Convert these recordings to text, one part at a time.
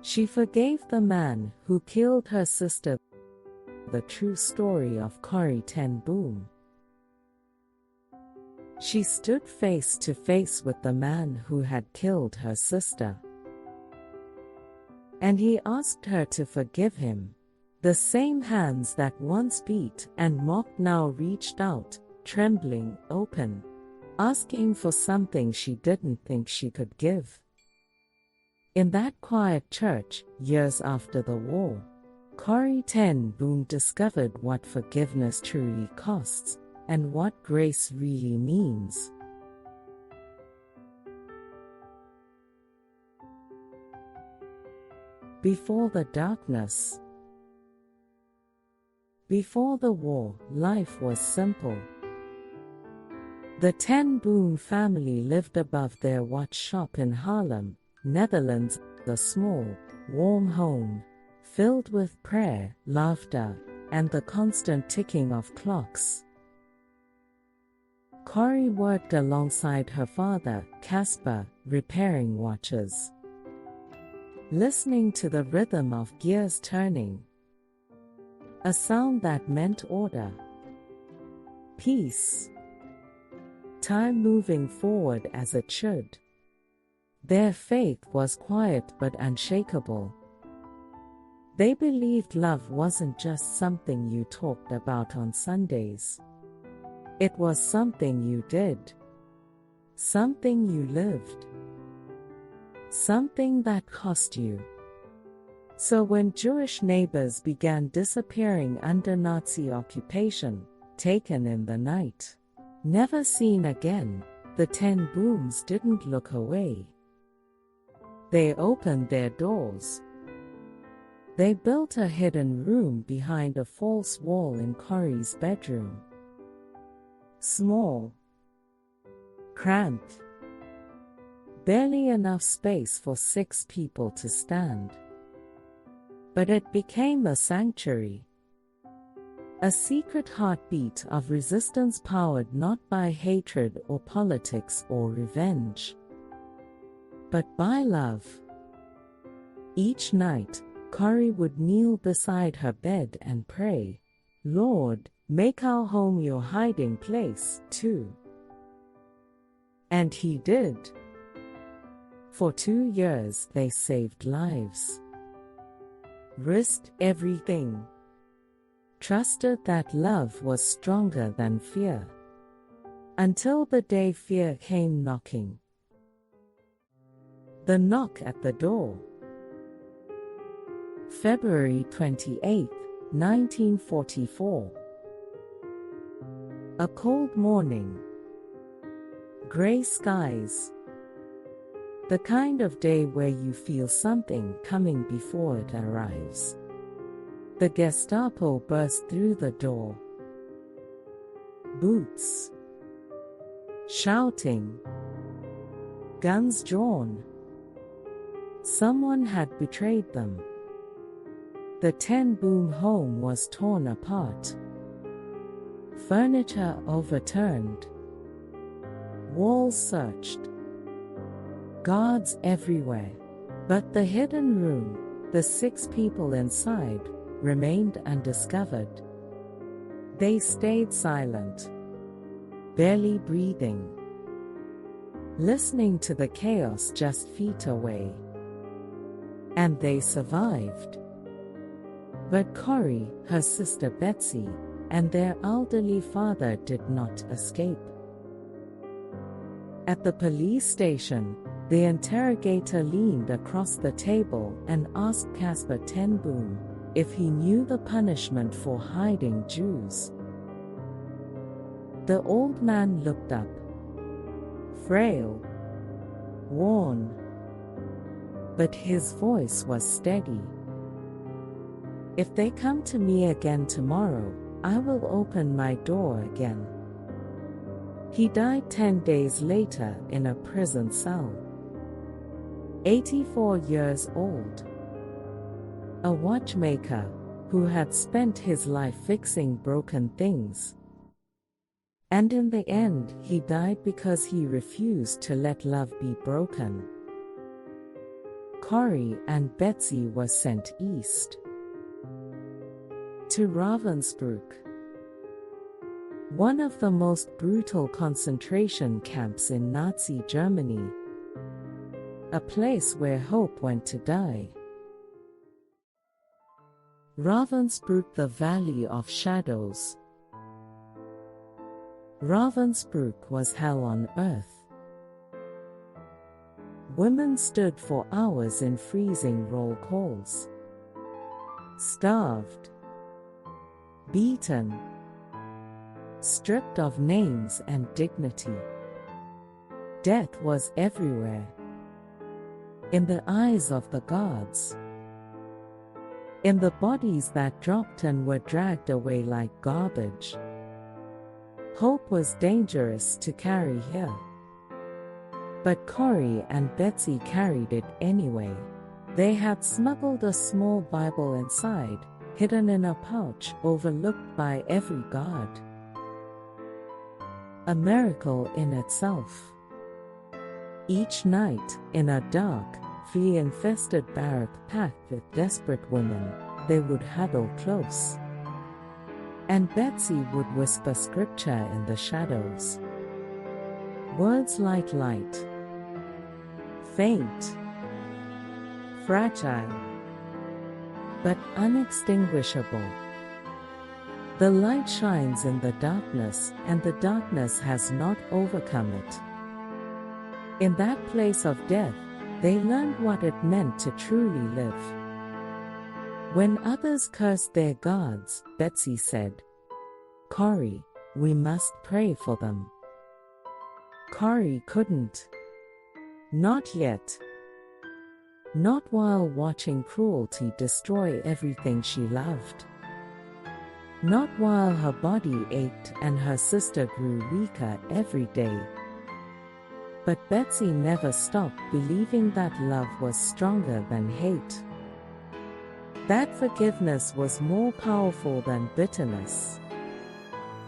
She forgave the man who killed her sister. The true story of Corrie ten Boom. She stood face to face with the man who had killed her sister. And he asked her to forgive him. The same hands that once beat and mocked now reached out, trembling, open, asking for something she didn't think she could give. In that quiet church, years after the war, Corrie ten Boom discovered what forgiveness truly costs, and what grace really means. Before the darkness. Before the war, life was simple. The ten Boom family lived above their watch shop in Haarlem, Netherlands, a small, warm home, filled with prayer, laughter, and the constant ticking of clocks. Corrie worked alongside her father, Casper, repairing watches, listening to the rhythm of gears turning, a sound that meant order, peace, time moving forward as it should. Their faith was quiet but unshakable. They believed love wasn't just something you talked about on Sundays. It was something you did, something you lived, something that cost you. So when Jewish neighbors began disappearing under Nazi occupation, taken in the night, never seen again, the ten Booms didn't look away. They opened their doors. They built a hidden room behind a false wall in Corrie's bedroom. Small, cramped, barely enough space for 6 people to stand. But it became a sanctuary, a secret heartbeat of resistance powered not by hatred or politics or revenge, but by love. Each night, Corrie would kneel beside her bed and pray, "Lord, make our home your hiding place, too." And he did. For 2 years they saved lives, risked everything, trusted that love was stronger than fear, until the day fear came knocking. The knock at the door. February 28, 1944. A cold morning. Gray skies. The kind of day where you feel something coming before it arrives. The Gestapo burst through the door. Boots. Shouting. Guns drawn. Someone had betrayed them. The ten Boom home was torn apart. Furniture overturned. Walls searched. Guards everywhere. But the hidden room, the 6 people inside, remained undiscovered. They stayed silent, barely breathing, listening to the chaos just feet away. And they survived. But Corrie, her sister Betsy, and their elderly father did not escape. At the police station, the interrogator leaned across the table and asked Casper ten Boom if he knew the punishment for hiding Jews. The old man looked up, frail, worn, but his voice was steady. "If they come to me again tomorrow, I will open my door again." He died 10 days later in a prison cell. 84 years old. A watchmaker who had spent his life fixing broken things. And in the end, he died because he refused to let love be broken. Corrie and Betsy were sent east to Ravensbrück, one of the most brutal concentration camps in Nazi Germany, a place where hope went to die. Ravensbrück, the Valley of Shadows. Ravensbrück was hell on earth. Women stood for hours in freezing roll calls, starved, beaten, stripped of names and dignity. Death was everywhere, in the eyes of the guards, in the bodies that dropped and were dragged away like garbage. Hope was dangerous to carry here. But Corrie and Betsy carried it anyway. They had smuggled a small Bible inside, hidden in a pouch overlooked by every guard. A miracle in itself. Each night, in a dark, flea-infested barrack packed with desperate women, they would huddle close. And Betsy would whisper scripture in the shadows. Words like light, faint, fragile, but unextinguishable. The light shines in the darkness, and the darkness has not overcome it. In that place of death, they learned what it meant to truly live. When others cursed their gods, Betsy said, "Corrie, we must pray for them." Corrie couldn't. Not yet. Not while watching cruelty destroy everything she loved. Not while her body ached and her sister grew weaker every day. But Betsy never stopped believing that love was stronger than hate. That forgiveness was more powerful than bitterness.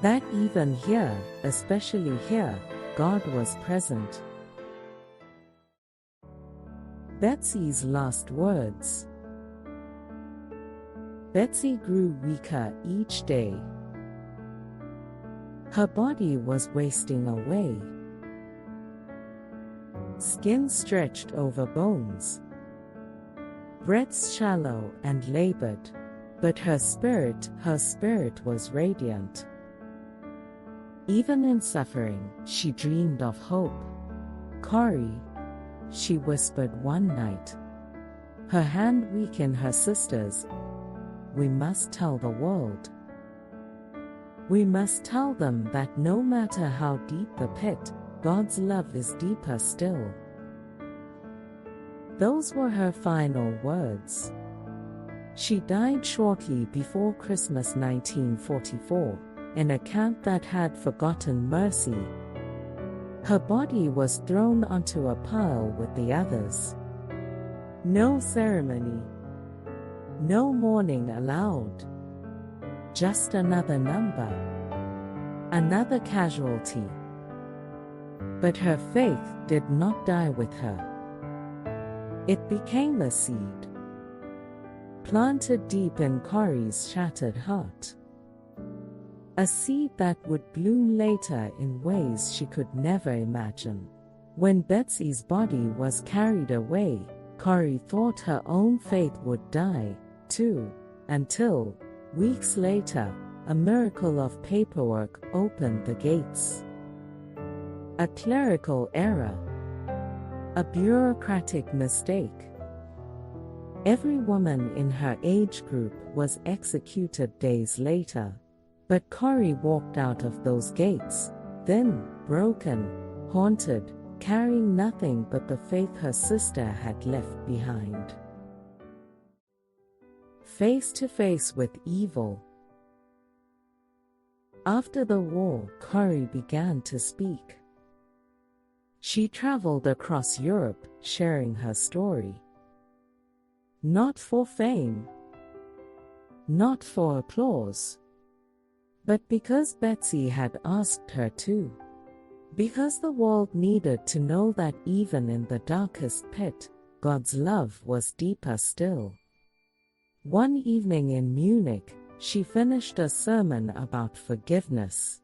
That even here, especially here, God was present. Betsy's last words. Betsy grew weaker each day. Her body was wasting away. Skin stretched over bones. Breaths shallow and labored. But her spirit was radiant. Even in suffering, she dreamed of hope. "Corrie," she whispered one night, her hand weak in her sister's, "we must tell the world. We must tell them that no matter how deep the pit, God's love is deeper still." Those were her final words. She died shortly before Christmas 1944, in a camp that had forgotten mercy. Her body was thrown onto a pile with the others. No ceremony. No mourning allowed. Just another number. Another casualty. But her faith did not die with her. It became a seed, planted deep in Corrie's shattered heart. A seed that would bloom later in ways she could never imagine. When Betsy's body was carried away, Corrie thought her own faith would die, too, until, weeks later, a miracle of paperwork opened the gates. A clerical error. A bureaucratic mistake. Every woman in her age group was executed days later. But Corrie walked out of those gates, thin, broken, haunted, carrying nothing but the faith her sister had left behind. Face to face with evil. After the war, Corrie began to speak. She traveled across Europe, sharing her story. Not for fame, not for applause, but because Betsy had asked her to. Because the world needed to know that even in the darkest pit, God's love was deeper still. One evening in Munich, she finished a sermon about forgiveness,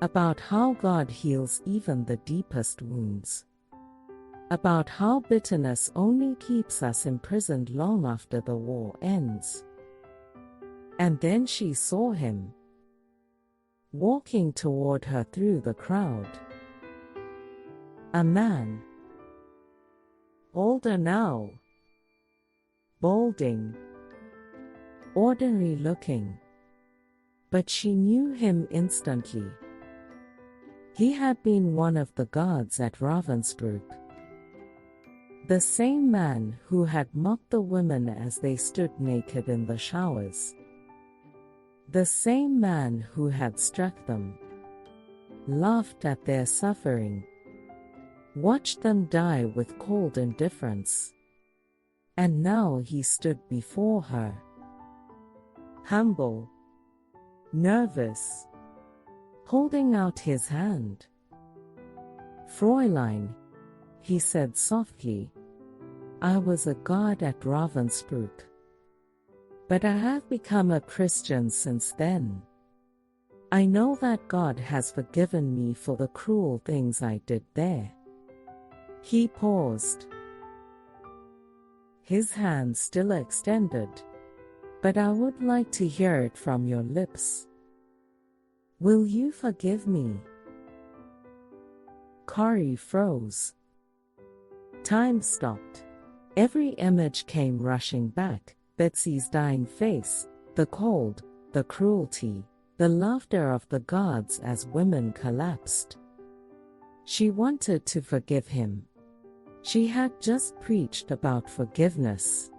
about how God heals even the deepest wounds, about how bitterness only keeps us imprisoned long after the war ends. And then she saw him walking toward her through the crowd. A man, older now, balding, ordinary looking, but she knew him instantly. He had been one of the guards at Ravensbrück, the same man who had mocked the women as they stood naked in the showers, the same man who had struck them, laughed at their suffering, watched them die with cold indifference. And now he stood before her, humble, nervous, holding out his hand. "Fräulein," he said softly, "I was a guard at Ravensbrück, but I have become a Christian since then. I know that God has forgiven me for the cruel things I did there." He paused, his hand still extended. "But I would like to hear it from your lips. Will you forgive me?" Corrie froze. Time stopped. Every image came rushing back: Betsy's dying face, the cold, the cruelty, the laughter of the guards as women collapsed. She wanted to forgive him. She had just preached about forgiveness.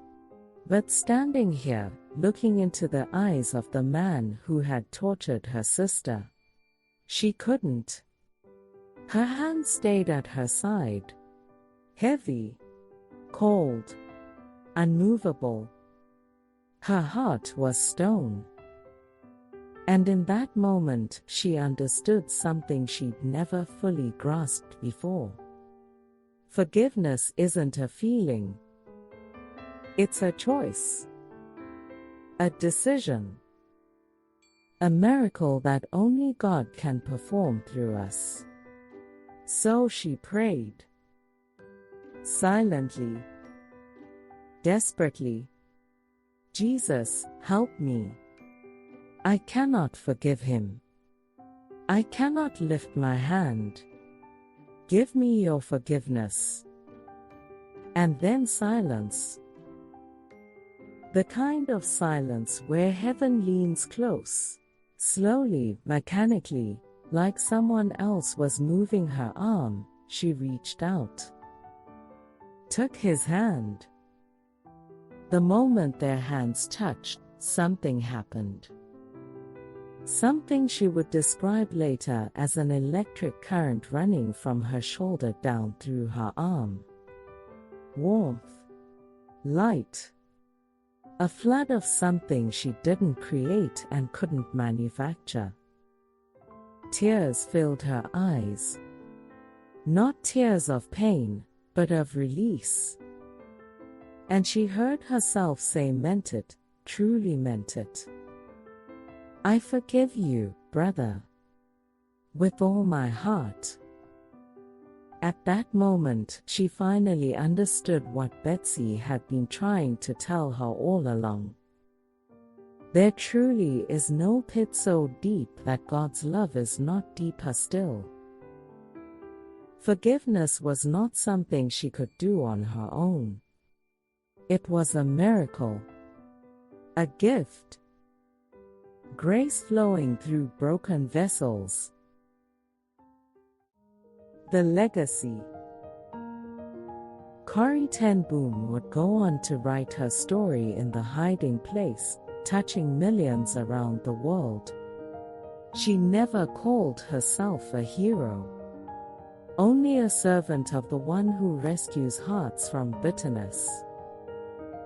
But standing here, looking into the eyes of the man who had tortured her sister, she couldn't. Her hand stayed at her side, heavy, cold, unmovable. Her heart was stone. And in that moment, she understood something she'd never fully grasped before. Forgiveness isn't a feeling. It's a choice. A decision. A miracle that only God can perform through us. So she prayed. Silently. Desperately. "Jesus, help me. I cannot forgive him. I cannot lift my hand. Give me your forgiveness." And then silence. The kind of silence where heaven leans close, slowly, mechanically, like someone else was moving her arm. She reached out, took his hand. The moment their hands touched, something happened. Something she would describe later as an electric current running from her shoulder down through her arm. Warmth, light, a flood of something she didn't create and couldn't manufacture. Tears filled her eyes. Not tears of pain, but of release. And she heard herself say, "Meant it, truly meant it. I forgive you, brother. With all my heart." At that moment, she finally understood what Betsy had been trying to tell her all along. There truly is no pit so deep that God's love is not deeper still. Forgiveness was not something she could do on her own. It was a miracle, a gift, grace flowing through broken vessels. The legacy. Corrie ten Boom would go on to write her story in The Hiding Place, touching millions around the world. She never called herself a hero, only a servant of the one who rescues hearts from bitterness.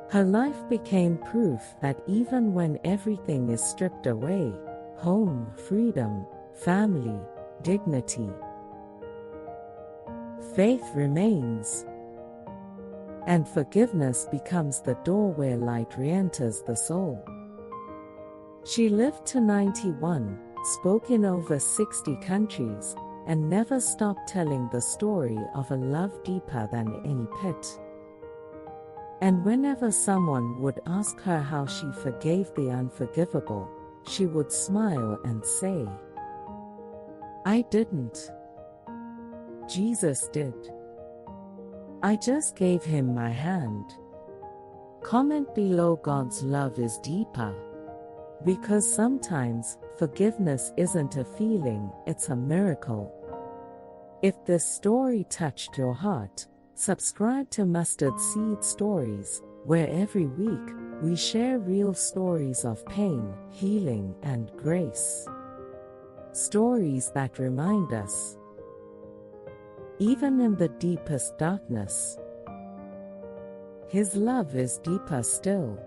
Her life became proof that even when everything is stripped away, home, freedom, family, dignity, faith remains. and forgiveness becomes the door where light re-enters the soul. She lived to 91, spoke in over 60 countries, and never stopped telling the story of a love deeper than any pit. And whenever someone would ask her how she forgave the unforgivable, she would smile and say, "I didn't. Jesus did. I just gave him my hand." Comment below. God's love is deeper. Because sometimes, forgiveness isn't a feeling, it's a miracle. If this story touched your heart, subscribe to Mustard Seed Stories, where every week, we share real stories of pain, healing, and grace. Stories that remind us, even in the deepest darkness, His love is deeper still.